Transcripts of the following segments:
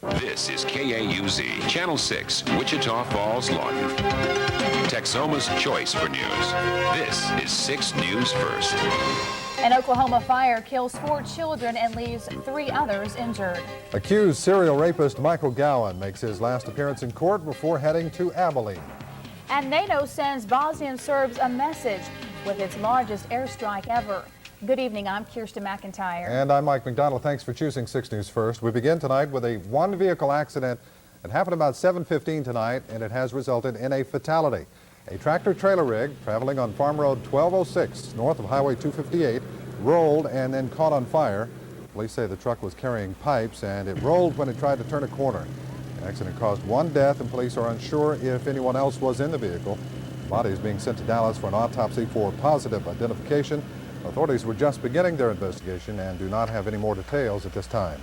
This is KAUZ, Channel 6, Wichita Falls, Lawton. Texoma's choice for news. This is 6 News First. An Oklahoma fire kills 4 children and leaves 3 others injured. Accused serial rapist Michael Gowan makes his last appearance in court before heading to Abilene. And NATO sends Bosnia Serbs a message with its largest airstrike ever. Good evening, I'm Kirsten McIntyre. And I'm Mike McDonald. Thanks for choosing 6 News First. We begin tonight with a one-vehicle accident that happened about 7:15 tonight, and it has resulted in a fatality. A tractor-trailer rig traveling on Farm Road 1206 north of Highway 258 rolled and then caught on fire. Police say the truck was carrying pipes and it rolled when it tried to turn a corner. The accident caused 1 death, and police are unsure if anyone else was in the vehicle. The body is being sent to Dallas for an autopsy for positive identification. Authorities were just beginning their investigation and do not have any more details at this time.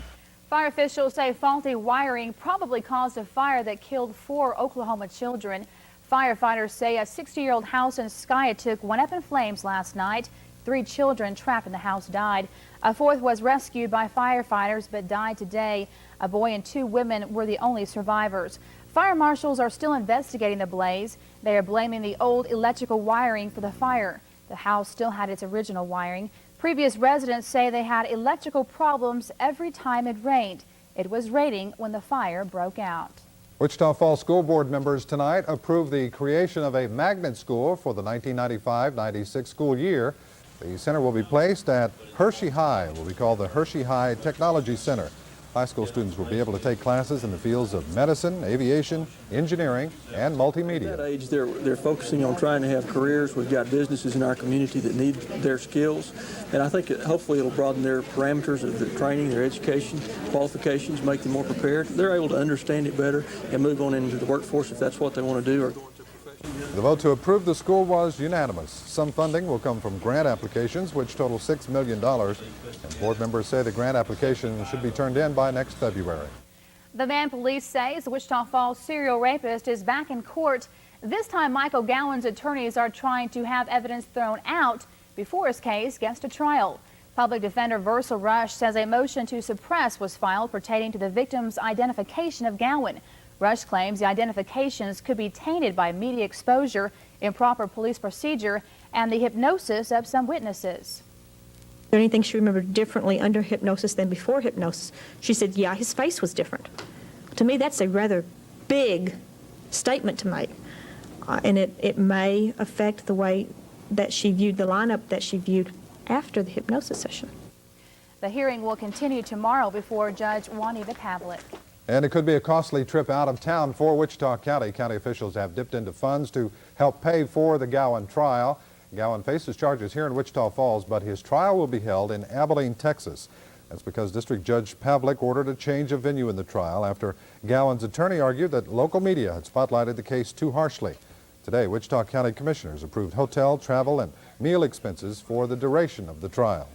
Fire officials say faulty wiring probably caused a fire that killed 4 Oklahoma children. Firefighters say a 60-year-old house in Skiatook went up in flames last night. 3 children trapped in the house died. A 4th was rescued by firefighters but died today. A boy and 2 women were the only survivors. Fire marshals are still investigating the blaze. They are blaming the old electrical wiring for the fire. The house still had its original wiring. Previous residents say they had electrical problems every time it rained. It was raining when the fire broke out. Wichita Falls School Board members tonight approved the creation of a magnet school for the 1995-96 school year. The center will be placed at Hershey High, will be called the Hershey High Technology Center. High school students will be able to take classes in the fields of medicine, aviation, engineering, and multimedia. At that age, they're focusing on trying to have careers. We've got businesses in our community that need their skills, and I think hopefully it'll broaden their parameters of their training, their education, qualifications, make them more prepared. They're able to understand it better and move on into the workforce if that's what they want to do. Or go into a profession. The vote to approve the school was unanimous. Some funding will come from grant applications, which total $6 million. And board members say the grant application should be turned in by next February. The man police say is the Wichita Falls serial rapist is back in court. This time, Michael Gowan's attorneys are trying to have evidence thrown out before his case gets to trial. Public Defender Versa Rush says a motion to suppress was filed pertaining to the victim's identification of Gowan. Rush claims the identifications could be tainted by media exposure, improper police procedure, and the hypnosis of some witnesses. Is there anything she remembered differently under hypnosis than before hypnosis? She said, yeah, his face was different. To me, that's a rather big statement to make. And it may affect the way that she viewed the lineup that she viewed after the hypnosis session. The hearing will continue tomorrow before Judge Juanita Pavlik. And it could be a costly trip out of town for Wichita County. County officials have dipped into funds to help pay for the Gowan trial. Gowan faces charges here in Wichita Falls, but his trial will be held in Abilene, Texas. That's because District Judge Pavlik ordered a change of venue in the trial after Gowan's attorney argued that local media had spotlighted the case too harshly. Today, Wichita County commissioners approved hotel, travel, and meal expenses for the duration of the trial.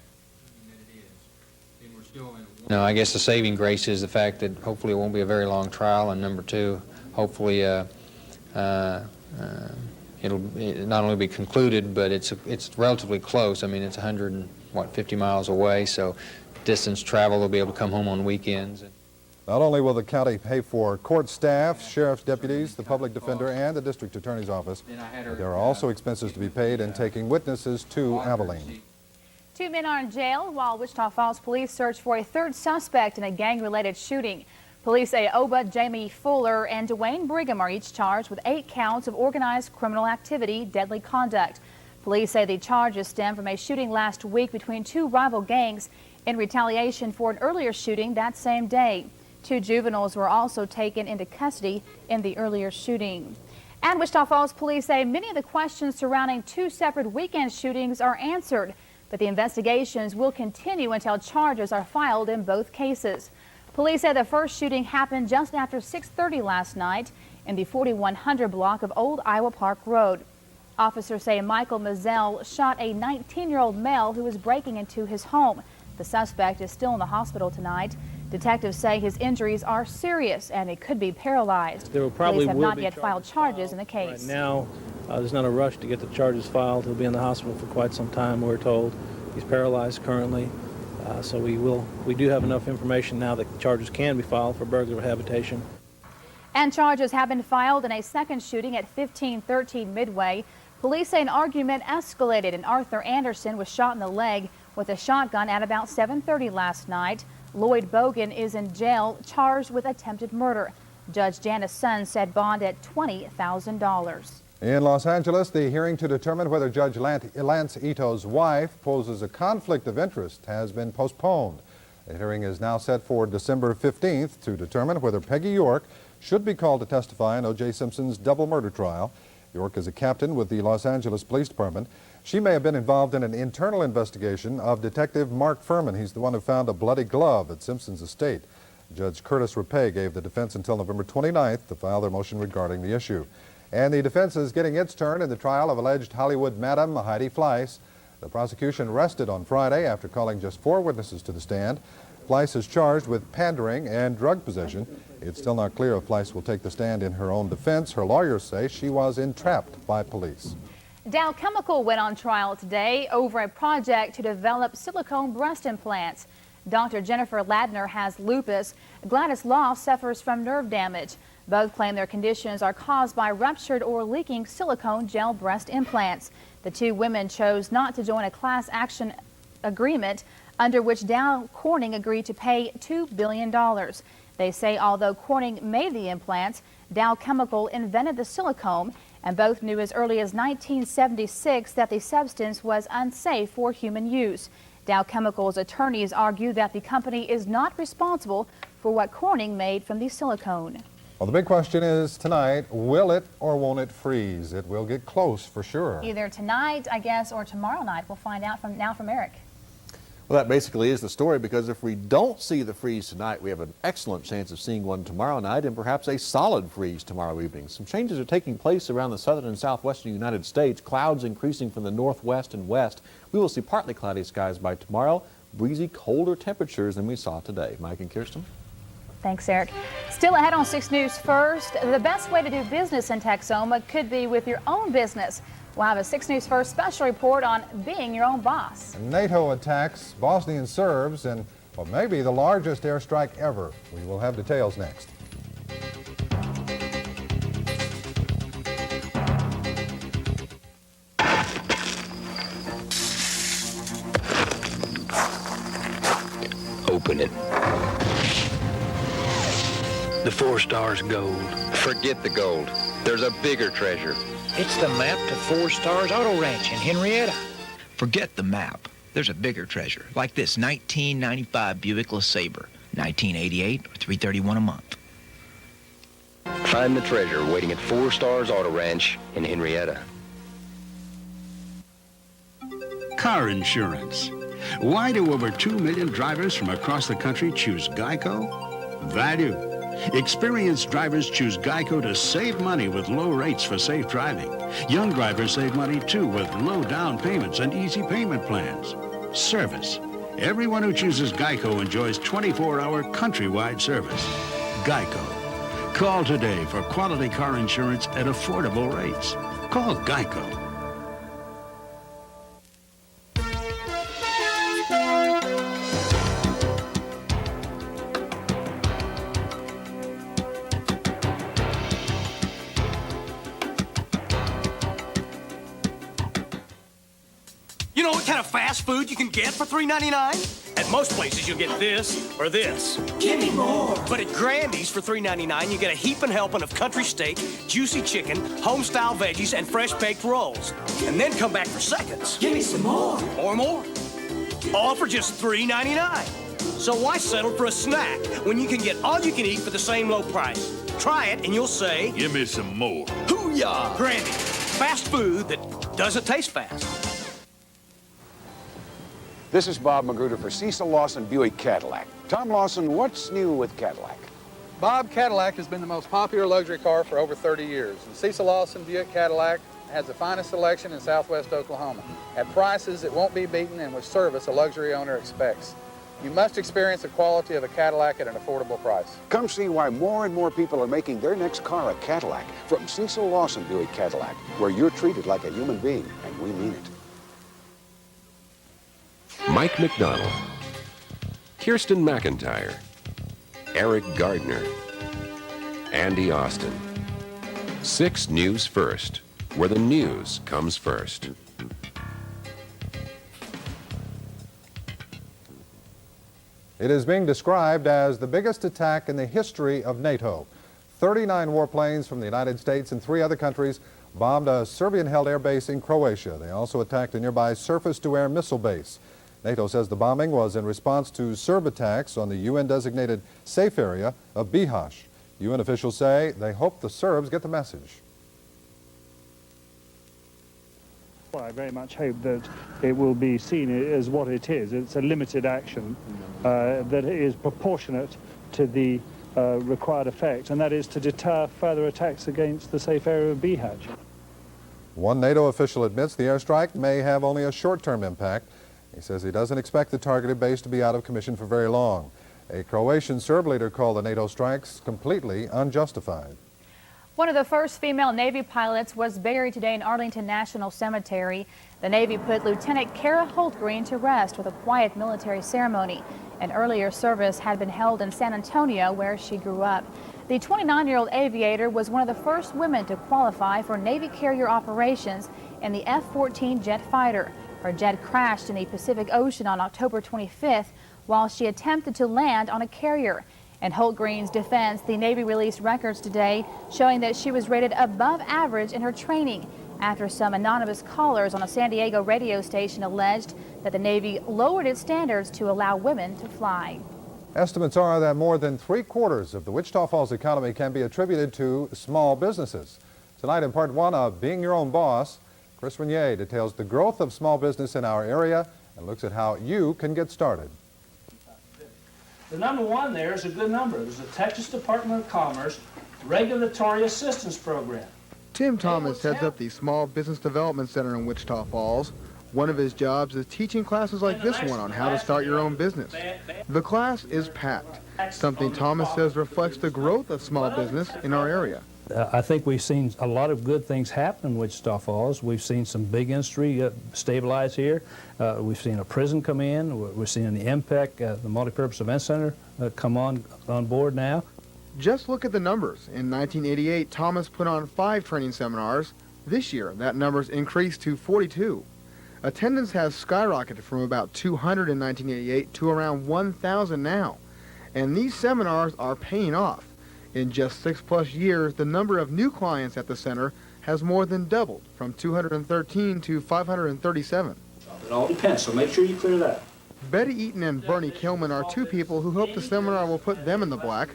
No, I guess the saving grace is the fact that hopefully it won't be a very long trial, and number 2, hopefully it'll not only be concluded, but it's relatively close. I mean, it's 150 miles away, so distance travel will be able to come home on weekends. Not only will the county pay for court staff, sheriff's deputies, the public defender, and the district attorney's office, but there are also expenses to be paid in taking witnesses to Abilene. 2 men are in jail while Wichita Falls police search for a 3rd suspect in a gang-related shooting. Police say Oba, Jamie Fuller, and Dwayne Brigham are each charged with 8 counts of organized criminal activity, deadly conduct. Police say the charges stem from a shooting last week between 2 rival gangs in retaliation for an earlier shooting that same day. 2 juveniles were also taken into custody in the earlier shooting. And Wichita Falls police say many of the questions surrounding 2 separate weekend shootings are answered, but the investigations will continue until charges are filed in both cases. Police say the first shooting happened just after 6:30 last night in the 4100 block of Old Iowa Park Road. Officers say Michael Mazzell shot a 19-year-old male who was breaking into his home. The suspect is still in the hospital tonight. Detectives say his injuries are serious and he could be paralyzed. Police have not yet filed charges in the case. Right now, there's not a rush to get the charges filed. He'll be in the hospital for quite some time, we're told. He's paralyzed currently. So we do have enough information now that charges can be filed for burglary of habitation. And charges have been filed in a second shooting at 1513 Midway. Police say an argument escalated and Arthur Anderson was shot in the leg with a shotgun at about 7:30 last night. Lloyd Bogan is in jail, charged with attempted murder. Judge Janice Sun said bond at $20,000. In Los Angeles, the hearing to determine whether Judge Lance Ito's wife poses a conflict of interest has been postponed. The hearing is now set for December 15th to determine whether Peggy York should be called to testify in O.J. Simpson's double murder trial. York is a captain with the Los Angeles Police Department. She may have been involved in an internal investigation of Detective Mark Furman. He's the one who found a bloody glove at Simpson's estate. Judge Curtis Rapay gave the defense until November 29th to file their motion regarding the issue. And the defense is getting its turn in the trial of alleged Hollywood madam Heidi Fleiss. The prosecution rested on Friday after calling just 4 witnesses to the stand. Fleiss is charged with pandering and drug possession. It's still not clear if Fleiss will take the stand in her own defense. Her lawyers say she was entrapped by police. Dow Chemical went on trial today over a project to develop silicone breast implants. Dr. Jennifer Ladner has lupus. Gladys Law suffers from nerve damage. Both claim their conditions are caused by ruptured or leaking silicone gel breast implants. The two women chose not to join a class action agreement under which Dow Corning agreed to pay $2 billion. They say although Corning made the implants, Dow Chemical invented the silicone, and both knew as early as 1976 that the substance was unsafe for human use. Dow Chemical's attorneys argue that the company is not responsible for what Corning made from the silicone. Well, the big question is tonight, will it or won't it freeze? It will get close for sure. Either tonight, I guess, or tomorrow night. We'll find out from Eric. Well, that basically is the story, because if we don't see the freeze tonight, we have an excellent chance of seeing one tomorrow night and perhaps a solid freeze tomorrow evening. Some changes are taking place around the southern and southwestern United States. Clouds increasing from the northwest and west. We will see partly cloudy skies by tomorrow. Breezy, colder temperatures than we saw today. Mike and Kirsten. Thanks, Eric. Still ahead on 6 News First, the best way to do business in Texoma could be with your own business. We'll have a 6 News First special report on being your own boss. NATO attacks Bosnian Serbs in what may be the largest airstrike ever. We will have details next. Open it. The 4 stars gold. Forget the gold. There's a bigger treasure. It's the map to 4 Stars Autoranch in Henrietta. Forget the map. There's a bigger treasure, like this 1995 Buick LeSabre, 1988 or $331 a month. Find the treasure waiting at 4 Stars Autoranch in Henrietta. Car insurance. Why do over 2 million drivers from across the country choose Geico? Value. Experienced drivers choose Geico to save money with low rates for safe driving. Young drivers save money too with low down payments and easy payment plans. Service. Everyone who chooses Geico enjoys 24-hour countrywide service. Geico. Call today for quality car insurance at affordable rates. Call Geico. You know what kind of fast food you can get for $3.99? At most places you'll get this or this. Give me more. But at Grandy's for $3.99 you get a heaping helping of country steak, juicy chicken, home-style veggies, and fresh-baked rolls. And then come back for seconds. Give me some more. Or more. All for just $3.99. So why settle for a snack when you can get all you can eat for the same low price? Try it and you'll say, Give me some more. Hoo-yah! Grandy, fast food that doesn't taste fast. This is Bob Magruder for Cecil Lawson Buick Cadillac. Tom Lawson, what's new with Cadillac? Bob, Cadillac has been the most popular luxury car for over 30 years. The Cecil Lawson Buick Cadillac has the finest selection in southwest Oklahoma. At prices it won't be beaten and with service a luxury owner expects. You must experience the quality of a Cadillac at an affordable price. Come see why more and more people are making their next car a Cadillac from Cecil Lawson Buick Cadillac, where you're treated like a human being, and we mean it. Mike McDonald. Kirsten McIntyre, Eric Gardner, Andy Austin. 6 News First, where the news comes first. It is being described as the biggest attack in the history of NATO. 39 warplanes from the United States and 3 other countries bombed a Serbian-held air base in Croatia. They also attacked a nearby surface-to-air missile base. NATO says the bombing was in response to Serb attacks on the UN-designated safe area of Bihać. UN officials say they hope the Serbs get the message. Well, I very much hope that it will be seen as what it is. It's a limited action that is proportionate to the required effect, and that is to deter further attacks against the safe area of Bihać. One NATO official admits the airstrike may have only a short-term impact. He says he doesn't expect the targeted base to be out of commission for very long. A Croatian Serb leader called the NATO strikes completely unjustified. One of the first female Navy pilots was buried today in Arlington National Cemetery. The Navy put Lieutenant Kara Holtgreen to rest with a quiet military ceremony. An earlier service had been held in San Antonio, where she grew up. The 29-year-old aviator was one of the first women to qualify for Navy carrier operations in the F-14 jet fighter. Her jet crashed in the Pacific Ocean on October 25th while she attempted to land on a carrier. In Holtgreen's defense, the Navy released records today showing that she was rated above average in her training after some anonymous callers on a San Diego radio station alleged that the Navy lowered its standards to allow women to fly. Estimates are that more than 3/4 of the Wichita Falls economy can be attributed to small businesses. Tonight in part 1 of Being Your Own Boss, Chris Renier details the growth of small business in our area and looks at how you can get started. The number 1 there is a good number. There's the Texas Department of Commerce Regulatory Assistance Program. Tim Thomas heads up the Small Business Development Center in Wichita Falls. One of his jobs is teaching classes like this one on how to start your own business. The class is packed, something Thomas says reflects the growth of small business in our area. I think we've seen a lot of good things happen in Wichita Falls. We've seen some big industry stabilize here. We've seen a prison come in. We're seeing the MPEC, the Multipurpose Event Center, come on board now. Just look at the numbers. In 1988, Thomas put on 5 training seminars. This year, that number's increased to 42. Attendance has skyrocketed from about 200 in 1988 to around 1,000 now. And these seminars are paying off. In just 6+ years, the number of new clients at the center has more than doubled, from 213 to 537. It all depends, so make sure you clear that. Betty Eaton and Bernie Kilman are 2 people who hope the seminar will put them in the black.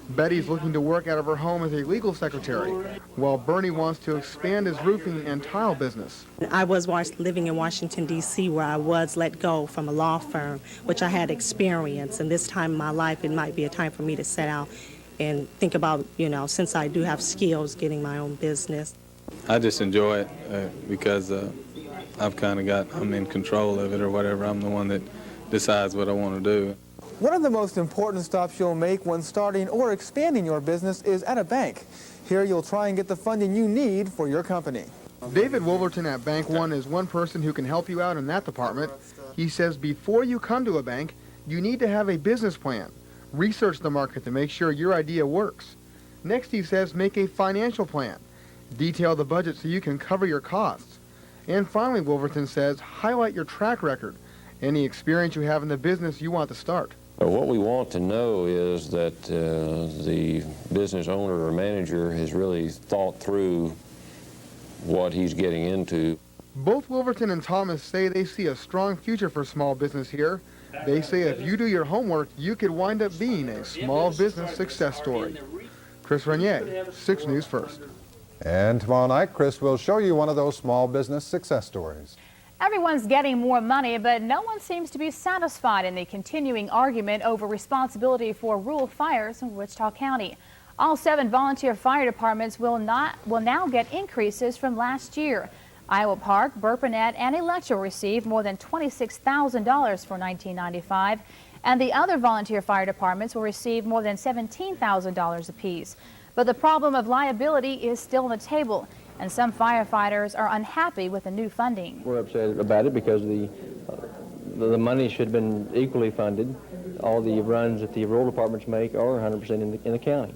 Betty's looking to work out of her home as a legal secretary, while Bernie wants to expand his roofing and tile business. I was living in Washington, D.C., where I was let go from a law firm, which I had experience, and this time in my life, it might be a time for me to set out and think about, since I do have skills, getting my own business. I just enjoy it because I'm in control of it or whatever. I'm the one that decides what I want to do. One of the most important stops you'll make when starting or expanding your business is at a bank. Here you'll try and get the funding you need for your company. David Wolverton at Bank One is one person who can help you out in that department. He says before you come to a bank, you need to have a business plan. Research the market to make sure your idea works. Next, he says, make a financial plan. Detail the budget so you can cover your costs. And finally, Wolverton says, highlight your track record, any experience you have in the business you want to start. What we want to know is that the business owner or manager has really thought through what he's getting into. Both Wolverton and Thomas say they see a strong future for small business here. They say if you do your homework, you could wind up being a small business success story. Chris Renier, 6 News First. And tomorrow night, Chris will show you one of those small business success stories. Everyone's getting more money, but no one seems to be satisfied in the continuing argument over responsibility for rural fires in Wichita County. All 7 volunteer fire departments will now get increases from last year. Iowa Park, Burpinette, and Electra received more than $26,000 for 1995, and the other volunteer fire departments will receive more than $17,000 apiece. But the problem of liability is still on the table, and some firefighters are unhappy with the new funding. We're upset about it because the money should have been equally funded. all the runs that the rural departments make are 100% in the county.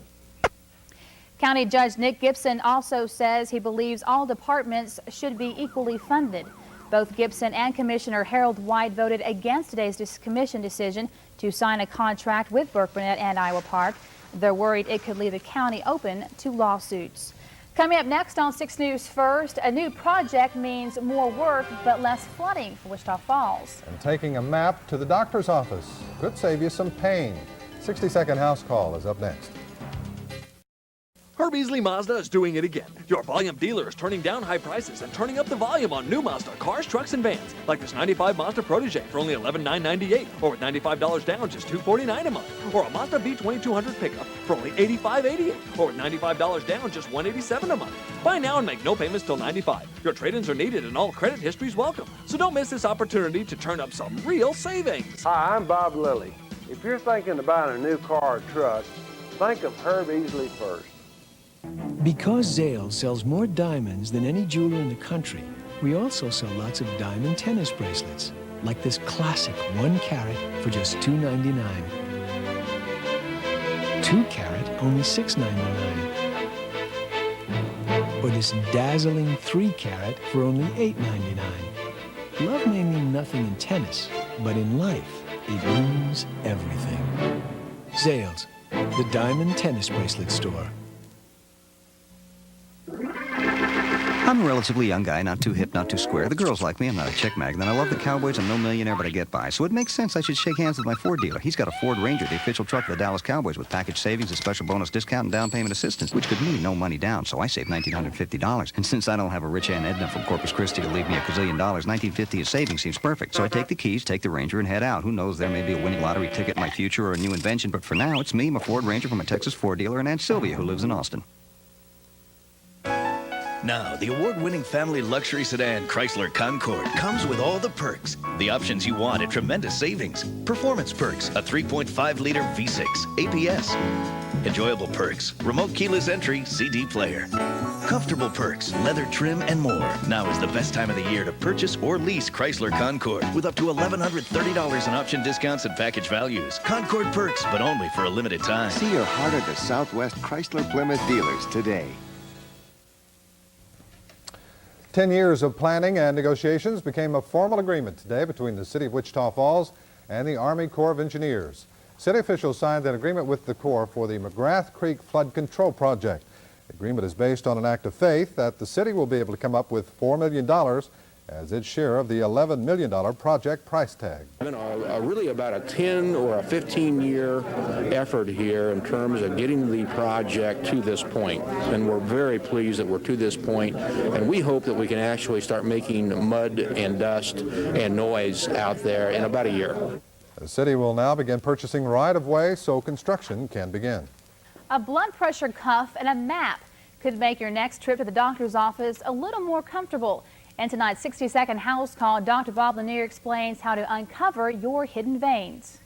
County Judge Nick Gibson also says he believes all departments should be equally funded. Both Gibson and Commissioner Harold White voted against today's commission decision to sign a contract with Burke Burnett and Iowa Park. They're worried it could leave the county open to lawsuits. Coming up next on 6 News First, a new project means more work but less flooding for Wichita Falls. And taking a map to the doctor's office could save you some pain. 60-second house call is up next. Herb Easley Mazda is doing it again. Your volume dealer is turning down high prices and turning up the volume on new Mazda cars, trucks, and vans. Like this 95 Mazda Protege for only $11,998, or with $95 down, just $249 a month. Or a Mazda B2200 pickup for only $85.88, or with $95 down, just $187 a month. Buy now and make no payments till $95. Your trade-ins are needed and all credit history is welcome. So don't miss this opportunity to turn up some real savings. Hi, I'm Bob Lilly. If you're thinking about a new car or truck, think of Herb Easley first. Because Zales sells more diamonds than any jeweler in the country, we also sell lots of diamond tennis bracelets, like this classic 1 carat for just $2.99. 2 carat, only $6.99. Or this dazzling 3 carat for only $8.99. Love may mean nothing in tennis, but in life, it means everything. Zales, the diamond tennis bracelet store. I'm a relatively young guy, not too hip, not too square. The girls like me, I'm not a chick mag. Then I love the Cowboys, I'm no millionaire, but I get by. So it makes sense I should shake hands with my Ford dealer. He's got a Ford Ranger, the official truck of the Dallas Cowboys, with package savings, a special bonus discount, and down payment assistance, which could mean no money down, so I saved $1,950. And since I don't have a rich Aunt Edna from Corpus Christi to leave me a gazillion dollars, $1,950 of savings seems perfect. So I take the keys, take the Ranger, and head out. Who knows, there may be a winning lottery ticket in my future or a new invention, but for now, it's me, my Ford Ranger from a Texas Ford dealer, and Aunt Sylvia, who lives in Austin. Now, the award-winning family luxury sedan Chrysler Concorde comes with all the perks. The options you want at tremendous savings. Performance perks, a 3.5-liter V6, APS. Enjoyable perks, remote keyless entry, CD player. Comfortable perks, leather trim, and more. Now is the best time of the year to purchase or lease Chrysler Concorde with up to $1,130 in option discounts and package values. Concorde perks, but only for a limited time. See your heart of the Southwest Chrysler Plymouth dealers today. 10 years of planning and negotiations became a formal agreement today between the City of Wichita Falls and the Army Corps of Engineers. City officials signed an agreement with the Corps for the McGrath Creek Flood Control Project. The agreement is based on an act of faith that the city will be able to come up with $4 million as its share of the $11 million project price tag. It's been really about a 10 or a 15-year effort here in terms of getting the project to this point. And we're very pleased that we're to this point, and we hope that we can actually start making mud and dust and noise out there in about a year. The city will now begin purchasing right-of-way so construction can begin. A blood pressure cuff and a map could make your next trip to the doctor's office a little more comfortable. In tonight's 60-second house call, Dr. Bob Lanier explains how to uncover your hidden veins.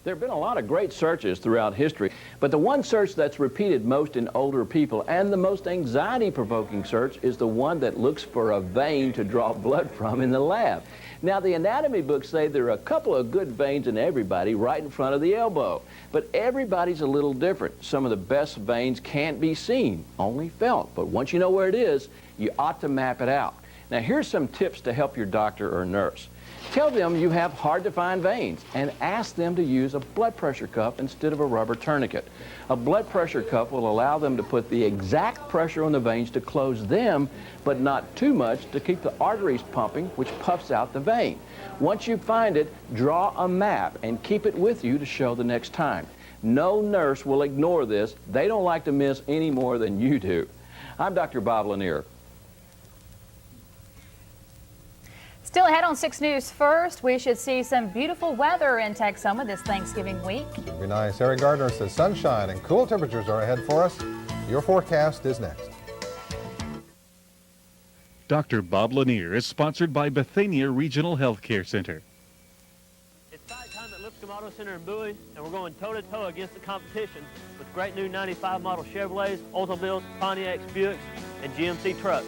There have been a lot of great searches throughout history, but the one search that's repeated most in older people and the most anxiety-provoking search is the one that looks for a vein to draw blood from in the lab. Now, the anatomy books say there are a couple of good veins in everybody right in front of the elbow, but everybody's a little different. Some of the best veins can't be seen, only felt, but once you know where it is, you ought to map it out. Now, here's some tips to help your doctor or nurse. Tell them you have hard-to-find veins and ask them to use a blood pressure cuff instead of a rubber tourniquet. A blood pressure cuff will allow them to put the exact pressure on the veins to close them, but not too much to keep the arteries pumping, which puffs out the vein. Once you find it, draw a map and keep it with you to show the next time. No nurse will ignore this. They don't like to miss any more than you do. I'm Dr. Bob Lanier. Still ahead on 6 News First, we should see some beautiful weather in Texoma this Thanksgiving week. It'll be nice. Harry Gardner says sunshine and cool temperatures are ahead for us. Your forecast is next. Dr. Bob Lanier is sponsored by Bethania Regional Healthcare Center. It's fight time at Lipscomb Auto Center in Bowie, and we're going toe-to-toe against the competition with great new 95 model Chevrolets, Oldsmobiles, Pontiacs, Buicks, and GMC trucks.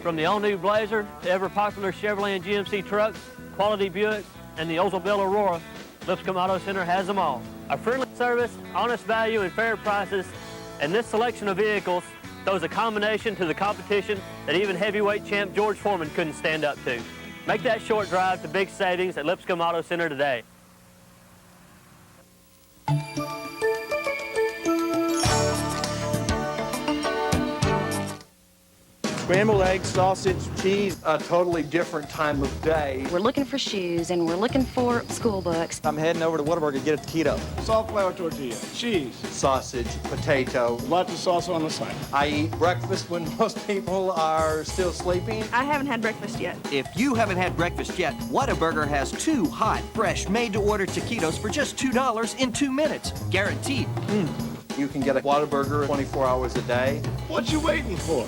From the all-new Blazer to ever-popular Chevrolet and GMC trucks, quality Buicks, and the Oldsmobile Aurora, Lipscomb Auto Center has them all. Our friendly service, honest value, and fair prices, and this selection of vehicles throws a combination to the competition that even heavyweight champ George Foreman couldn't stand up to. Make that short drive to big savings at Lipscomb Auto Center today. Scrambled eggs, sausage, cheese, a totally different time of day. We're looking for shoes and we're looking for school books. I'm heading over to Whataburger to get a taquito. Soft flour tortilla, cheese, Sausage, potato. lots of sauce on the side. I eat breakfast when most people are still sleeping. I haven't had breakfast yet. If you haven't had breakfast yet, Whataburger has 2 hot, fresh, made-to-order taquitos for just $2 in 2 minutes. Guaranteed. You can get a Whataburger 24 hours a day. What you waiting for?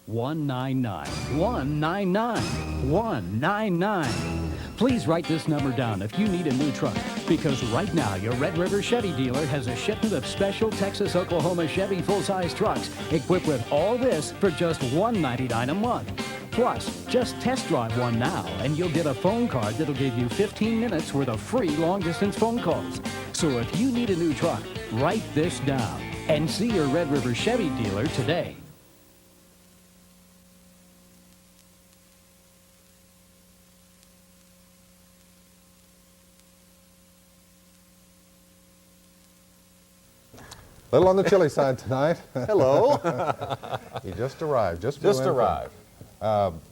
199, 199, 199. Please write this number down if you need a new truck, because right now your Red River Chevy dealer has a shipment of special Texas, Oklahoma Chevy full-size trucks equipped with all this for just $199 a month. Plus, just test drive one now and you'll get a phone card that'll give you 15 minutes worth of free long-distance phone calls. So if you need a new truck, write this down and see your Red River Chevy dealer today. A little on the chilly side tonight. Hello. He just arrived. Just arrived.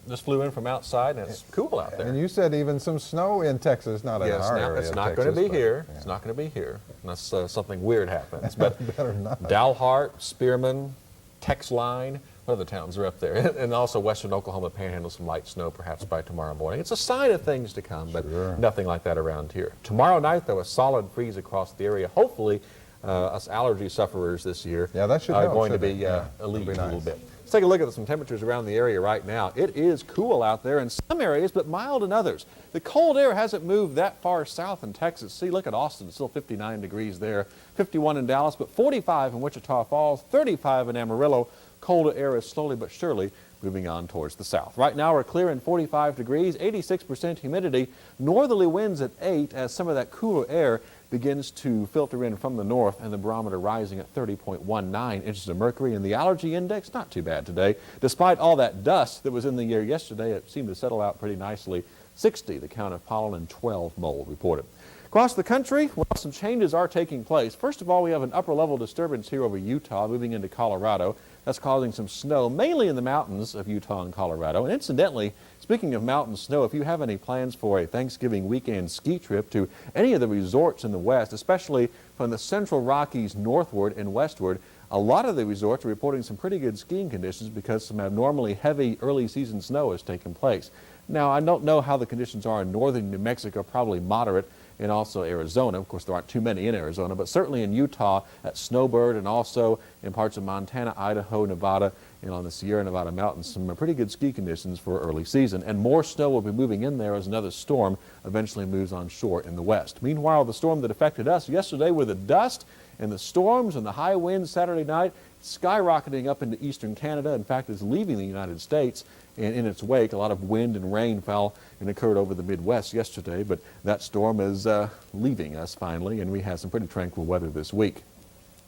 Just flew in from outside, and it's cool out there. And you said even some snow in Texas, not in our area. It's not going to be here. It's not going to be here unless something weird happens. But better not. Dalhart, Spearman, Tex Line, what other towns are up there? And also western Oklahoma Panhandle, some light snow perhaps by tomorrow morning. It's a sign of things to come, but nothing like that around here. Tomorrow night, though, a solid freeze across the area. Hopefully, us allergy sufferers this year that should are help, going to be nice. alleviated a little bit. Let's take a look at some temperatures around the area right now. It is cool out there in some areas, but mild in others. The cold air hasn't moved that far south in Texas. See, look at Austin, still 59 degrees there, 51 in Dallas, but 45 in Wichita Falls, 35 in Amarillo. Colder air is slowly but surely moving on towards the south. Right now we're clear in 45 degrees, 86% humidity, northerly winds at 8 as some of that cooler air begins to filter in from the north, and the barometer rising at 30.19 inches of mercury. And the allergy index, not too bad today. Despite all that dust that was in the air yesterday, it seemed to settle out pretty nicely. 60, the count of pollen, and 12 mold reported. Across the country, well, some changes are taking place. First of all, we have an upper-level disturbance here over Utah moving into Colorado. That's causing some snow, mainly in the mountains of Utah and Colorado. And incidentally, speaking of mountain snow, if you have any plans for a Thanksgiving weekend ski trip to any of the resorts in the west, especially from the Central Rockies northward and westward, a lot of the resorts are reporting some pretty good skiing conditions because some abnormally heavy early season snow has taken place. Now, I don't know how the conditions are in northern New Mexico, probably moderate, and also Arizona. Of course, there aren't too many in Arizona, but certainly in Utah at Snowbird, and also in parts of Montana, Idaho, Nevada, and on the Sierra Nevada mountains, some pretty good ski conditions for early season. And more snow will be moving in there as another storm eventually moves on shore in the west. Meanwhile, the storm that affected us yesterday with the dust and the storms and the high winds Saturday night, skyrocketing up into eastern Canada. In fact, it's leaving the United States, and in its wake, a lot of wind and rain fell and occurred over the Midwest yesterday, but that storm is leaving us finally, and we have some pretty tranquil weather this week.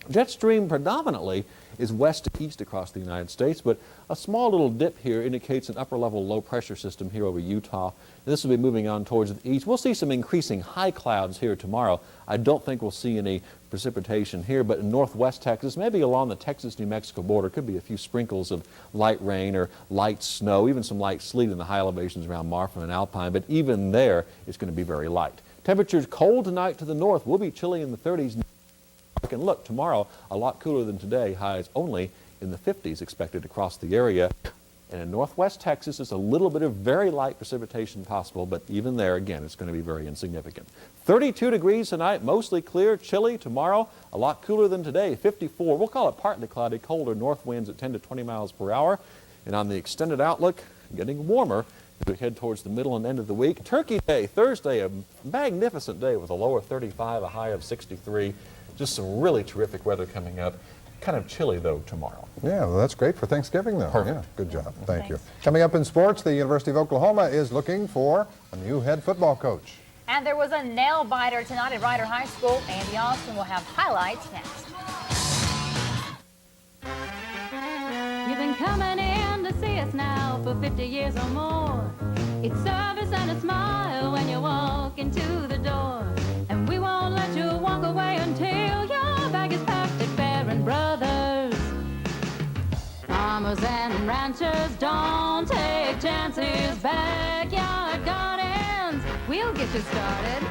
Jet stream predominantly is west to east across the United States, but a small little dip here indicates an upper-level low-pressure system here over Utah. This will be moving on towards the east. We'll see some increasing high clouds here tomorrow. I don't think we'll see any precipitation here, but in northwest Texas, maybe along the Texas-New Mexico border, could be a few sprinkles of light rain or light snow, even some light sleet in the high elevations around Marfa and Alpine, but even there, it's going to be very light. Temperatures cold tonight to the north. Will be chilly in the 30s. And look, tomorrow, a lot cooler than today, highs only in the 50s expected across the area. And in northwest Texas, it's a little bit of very light precipitation possible, but even there, again, it's going to be very insignificant. 32 degrees tonight, mostly clear, chilly. Tomorrow, a lot cooler than today, 54. We'll call it partly cloudy, colder north winds at 10 to 20 miles per hour. And on the extended outlook, getting warmer as we head towards the middle and end of the week. Turkey Day, Thursday, a magnificent day with a low of 35, a high of 63. Just some really terrific weather coming up. Kind of chilly, though, tomorrow. Yeah, well, that's great for Thanksgiving, though. Perfect. Yeah, good job. Thank you. Coming up in sports, the University of Oklahoma is looking for a new head football coach. And there was a nail biter tonight at Ryder High School. Andy Austin will have highlights next. You've been coming in to see us now for 50 years or more. It's service and a smile when you walk into the door. And we won't let you walk away until your bag is packed at Farron Brothers. Farmers and ranchers don't take chances. Backyard gardens, we'll get you started.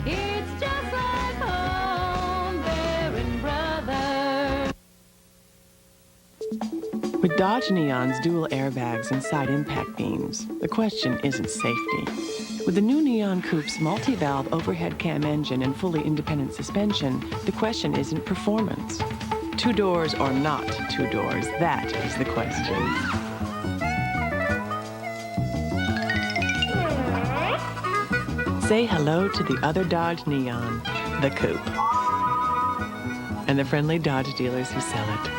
It's just like home, Farron Brothers. With Dodge Neon's dual airbags and side impact beams, the question isn't safety. With the new Neon Coupe's multi-valve overhead cam engine and fully independent suspension, the question isn't performance. 2 doors or not 2 doors, that is the question. Say hello to the other Dodge Neon, the Coupe, and the friendly Dodge dealers who sell it.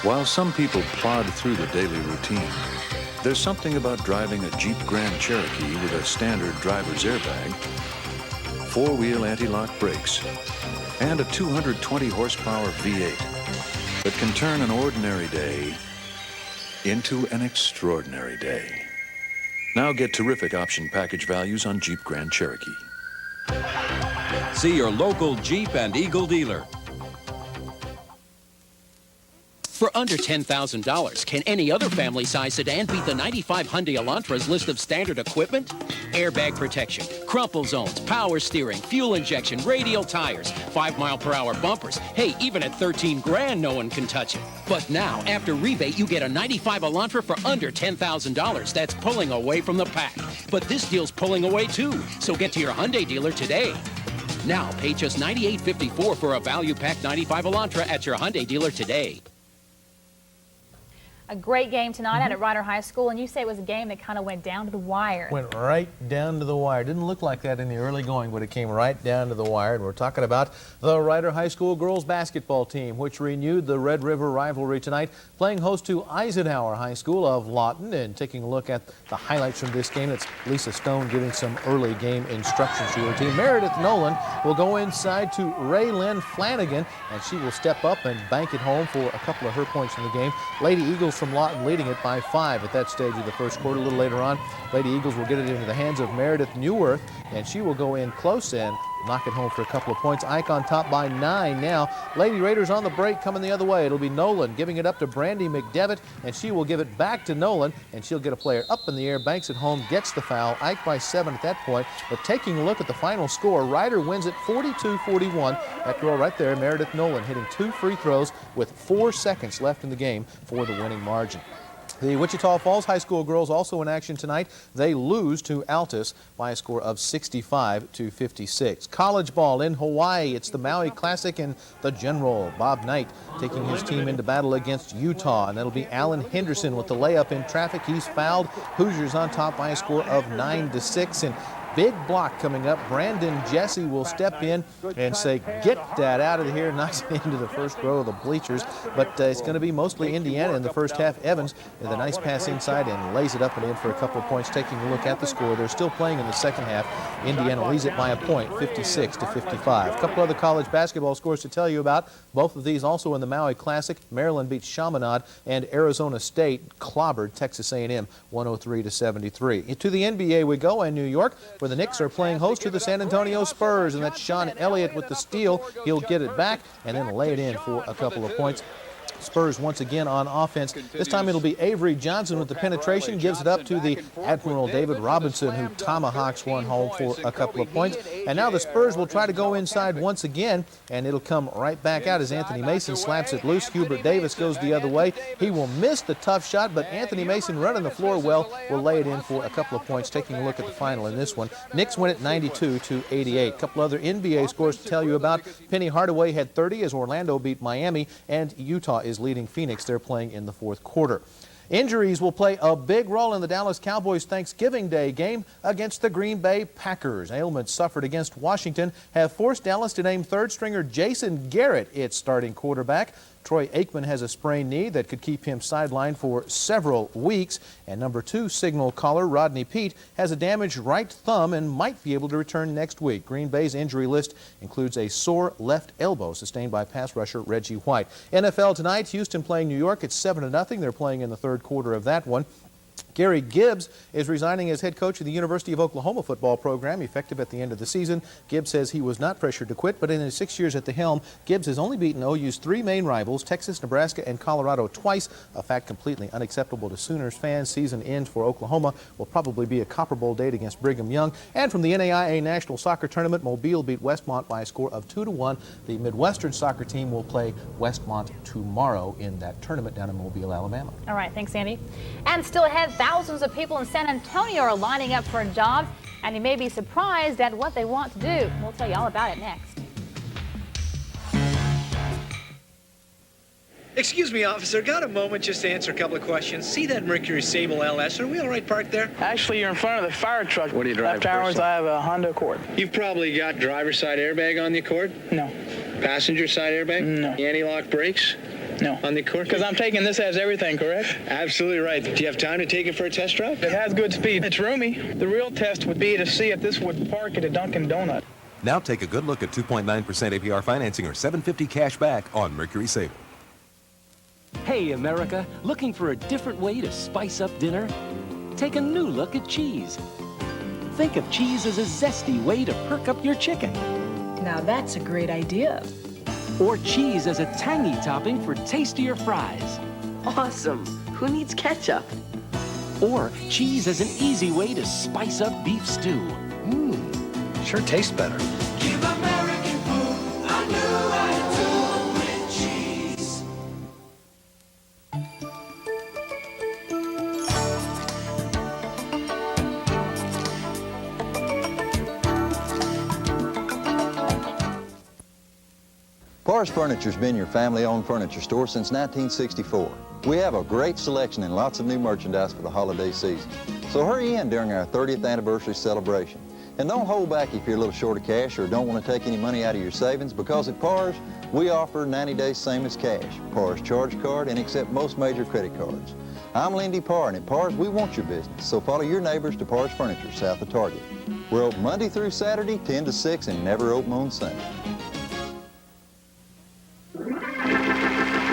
While some people plod through the daily routine, there's something about driving a Jeep Grand Cherokee with a standard driver's airbag, 4-wheel anti-lock brakes, and a 220 horsepower V8 that can turn an ordinary day into an extraordinary day. Now get terrific option package values on Jeep Grand Cherokee. See your local Jeep and Eagle dealer. For under $10,000, can any other family-size sedan beat the 95 Hyundai Elantra's list of standard equipment? Airbag protection, crumple zones, power steering, fuel injection, radial tires, 5-mile-per-hour bumpers. Hey, even at 13 grand, no one can touch it. But now, after rebate, you get a 95 Elantra for under $10,000. That's pulling away from the pack. But this deal's pulling away, too. So get to your Hyundai dealer today. Now, pay just $98.54 for a value-packed 95 Elantra at your Hyundai dealer today. A great game tonight out at Ryder High School, and you say it was a game that kind of went down to the wire. Went right down to the wire. Didn't look like that in the early going, but it came right down to the wire. And we're talking about the Ryder High School girls basketball team, which renewed the Red River rivalry tonight, playing host to Eisenhower High School of Lawton. And taking a look at the highlights from this game, it's Lisa Stone giving some early game instructions to her team. Meredith Nolan will go inside to Raylyn Flanagan, and she will step up and bank it home for a couple of her points in the game. Lady Eagles from Lawton leading it by 5 at that stage of the first quarter. A little later on, Lady Eagles will get it into the hands of Meredith Neuwirth, and she will go in close and knock it home for a couple of points. Ike on top by 9 now. Lady Raiders on the break coming the other way. It'll be Nolan giving it up to Brandy McDevitt, and she will give it back to Nolan, and she'll get a player up in the air, banks it home, gets the foul. Ike by 7 at that point. But taking a look at the final score, Ryder wins it 42-41. That girl right there, Meredith Nolan, hitting 2 free throws with 4 seconds left in the game for the winning margin. The Wichita Falls High School girls also in action tonight. They lose to Altus by a score of 65-56. College ball in Hawaii. It's the Maui Classic and the General. Bob Knight taking his team into battle against Utah, and that'll be Alan Henderson with the layup in traffic. He's fouled. Hoosiers on top by a score of 9-6. And big block coming up. Brandon Jesse will step in and say, get that out of here. Knocks it into the first row of the bleachers. But it's going to be mostly Indiana in the first half. Evans with a nice pass inside and lays it up and in for a couple of points. Taking a look at the score, they're still playing in the second half. Indiana leads it by a point, 56-55. A couple other college basketball scores to tell you about. Both of these also in the Maui Classic. Maryland beats Chaminade, and Arizona State clobbered Texas A&M 103-73. To the NBA we go, in New York, where the Knicks are playing host to the San Antonio Spurs, and that's Sean Elliott with the steal. He'll get it back and then lay it in for a couple of points. Spurs once again on offense. This time it'll be Avery Johnson with the penetration, gives it up to the Admiral David Robinson, who tomahawks one home for a couple of points. And now the Spurs will try to go inside once again, and it'll come right back out as Anthony Mason slaps it loose. Hubert Davis goes the other way. He will miss the tough shot, but Anthony Mason running the floor well will lay it in for a couple of points. Taking a look at the final in this one, Knicks win it 92-88. A couple other NBA scores to tell you about. Penny Hardaway had 30 as Orlando beat Miami, and Utah is leading Phoenix. They're playing in the fourth quarter. Injuries will play a big role in the Dallas Cowboys' Thanksgiving Day game against the Green Bay Packers. Ailments suffered against Washington have forced Dallas to name third-stringer Jason Garrett its starting quarterback. Troy Aikman has a sprained knee that could keep him sidelined for several weeks. And number 2 Signal caller Rodney Peete has a damaged right thumb and might be able to return next week. Green Bay's injury list includes a sore left elbow sustained by pass rusher Reggie White. NFL tonight, Houston playing New York. It's 7-0. They're playing in the third quarter of that one. Gary Gibbs is resigning as head coach of the University of Oklahoma football program, effective at the end of the season. Gibbs says he was not pressured to quit, but in his 6 years at the helm, Gibbs has only beaten OU's 3 main rivals, Texas, Nebraska, and Colorado twice, a fact completely unacceptable to Sooners fans. Season ends for Oklahoma will probably be a Copper Bowl date against Brigham Young. And from the NAIA National Soccer Tournament, Mobile beat Westmont by a score of 2-1. The Midwestern soccer team will play Westmont tomorrow in that tournament down in Mobile, Alabama. All right, thanks, Andy. And still ahead, thousands of people in San Antonio are lining up for a job, and you may be surprised at what they want to do. We'll tell you all about it next. Excuse me, officer. Got a moment just to answer a couple of questions? See that Mercury Sable LS? Are we all right parked there? Actually, you're in front of the fire truck. What do you drive? After hours, I have a Honda Accord. You've probably got driver's side airbag on the Accord? No. Passenger side airbag? No. Anti-lock brakes? No. On the Accord? Because I'm taking this as everything, correct? Absolutely right. Do you have time to take it for a test drive? It has good speed. It's roomy. The real test would be to see if this would park at a Dunkin' Donut. Now take a good look at 2.9% APR financing or $750 cash back on Mercury Sable. Hey, America, looking for a different way to spice up dinner? Take a new look at cheese. Think of cheese as a zesty way to perk up your chicken. Now that's a great idea. Or cheese as a tangy topping for tastier fries. Awesome. Who needs ketchup? Or cheese as an easy way to spice up beef stew. Sure tastes better. Give American food a new attitude with cheese. Pars Furniture's been your family-owned furniture store since 1964. We have a great selection and lots of new merchandise for the holiday season. So hurry in during our 30th anniversary celebration. And don't hold back if you're a little short of cash or don't want to take any money out of your savings, because at Pars, we offer 90 days same as cash, Pars charge card, and accept most major credit cards. I'm Lindy Parr, and at Pars, we want your business. So follow your neighbors to Pars Furniture, south of Target. We're open Monday through Saturday, 10 to 6, and never open on Sunday.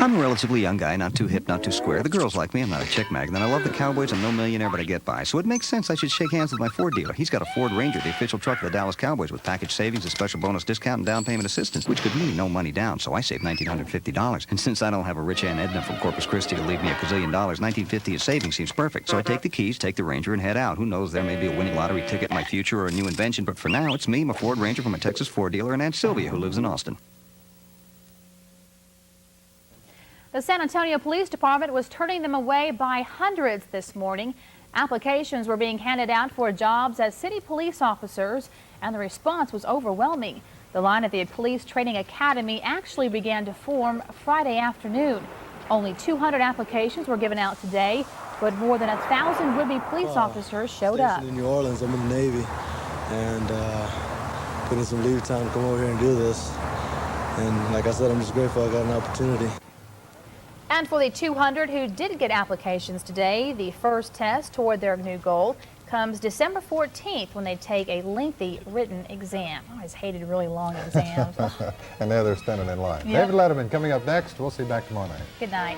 I'm a relatively young guy, not too hip, not too square. The girls like me. I'm not a chick magnet. I love the Cowboys. I'm no millionaire, but I get by. So it makes sense I should shake hands with my Ford dealer. He's got a Ford Ranger, the official truck of the Dallas Cowboys, with package savings, a special bonus discount, and down payment assistance, which could mean no money down. So I saved $1,950. And since I don't have a rich Aunt Edna from Corpus Christi to leave me a gazillion dollars, $1,950 of savings seems perfect. So I take the keys, take the Ranger, and head out. Who knows, there may be a winning lottery ticket in my future or a new invention. But for now, it's me, my Ford Ranger from a Texas Ford dealer, and Aunt Sylvia, who lives in Austin. The San Antonio Police Department was turning them away by hundreds this morning. Applications were being handed out for jobs as city police officers, and the response was overwhelming. The line at the Police Training Academy actually began to form Friday afternoon. Only 200 applications were given out today, but more than 1,000 would-be police officers showed up. In New Orleans, I'm in the Navy, and put in some leave time to come over here and do this. And like I said, I'm just grateful I got an opportunity. And for the 200 who did get applications today, the first test toward their new goal comes December 14th when they take a lengthy written exam. I always hated really long exams. And now they're standing in line. Yep. David Letterman coming up next. We'll see you back tomorrow night. Good night.